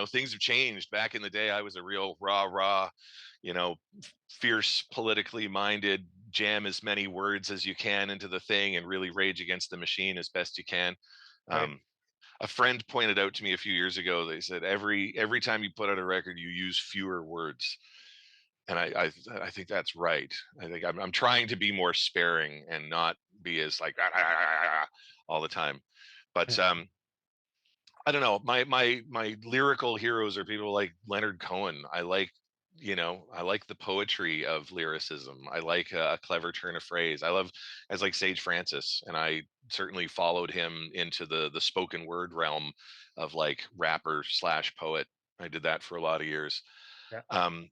things have changed. Back in the day, I was a real rah, you know, fierce, politically minded, jam as many words as you can into the thing and really rage against the machine as best you can. Right. Um, a friend pointed out to me a few years ago. They said every time you put out a record, you use fewer words, and I think that's right. I think I'm trying to be more sparing and not be as like all the time. But I don't know. My lyrical heroes are people like Leonard Cohen. I like the poetry of lyricism. I like a clever turn of phrase. I love as like Sage Francis, and I certainly followed him into the spoken word realm of like rapper slash poet. I did that for a lot of years. Yeah. Um,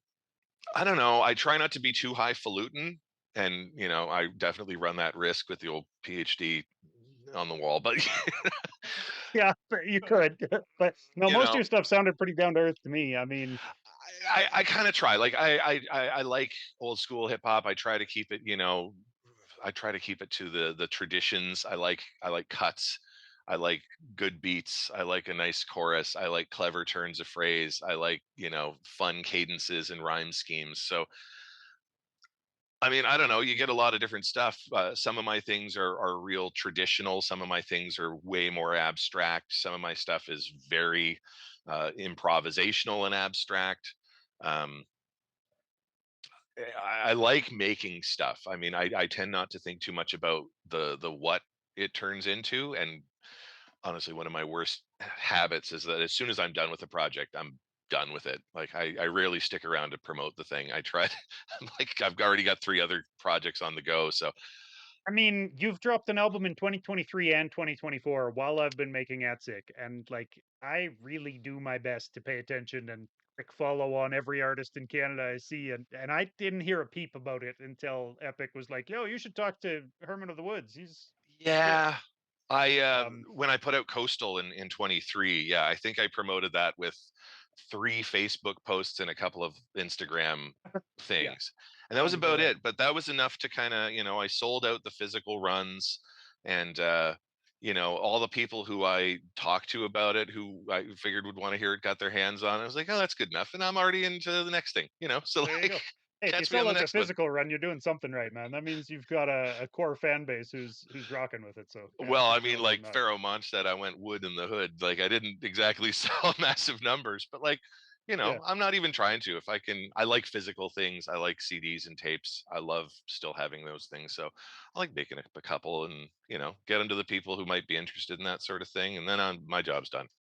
I don't know. I try not to be too highfalutin, and I definitely run that risk with the old PhD on the wall. But Yeah, but you could. But no, you most of know, your stuff sounded pretty down to earth to me. I mean, I kind of try. Like I like old school hip hop. I try to keep it. I try to keep it to the traditions. I like cuts. I like good beats. I like a nice chorus. I like clever turns of phrase. I like fun cadences and rhyme schemes. So I mean, I don't know. You get a lot of different stuff. Some of my things are real traditional. Some of my things are way more abstract. Some of my stuff is very improvisational and abstract. Um, I like making stuff. I mean, I tend not to think too much about the what it turns into. And honestly, one of my worst habits is that as soon as I'm done with a project, I'm done with it. Like I rarely stick around to promote the thing. I try to, like I've already got three other projects on the go. So I mean, you've dropped an album in 2023 and 2024 while I've been making AtSick, and like I really do my best to pay attention and click follow on every artist in Canada I see, and I didn't hear a peep about it until Epic was like, "Yo, you should talk to Herman of the Woods. He's good." yeah, I Um, when I put out Coastal in 23, yeah, I think I promoted that with three Facebook posts and a couple of Instagram yeah, things. And that was sounded about about right. it. But that was enough to kind of, I sold out the physical runs and all the people who I talked to about it, who I figured would want to hear it, got their hands on it. I was like, oh, that's good enough. And I'm already into the next thing. So There you like go. Hey, if you catch me on sell the out the next one. physical run, you're doing something right, man. That means you've got a core fan base who's rocking with it. So yeah, Well, I good mean, job on like that. Pharaoh Monch said, I went wood in the hood. Like I didn't exactly sell massive numbers, but like, Yeah. I'm not even trying to. If I can, I like physical things. I like CDs and tapes. I love still having those things. So I like making a couple and, get them to the people who might be interested in that sort of thing. And then my job's done.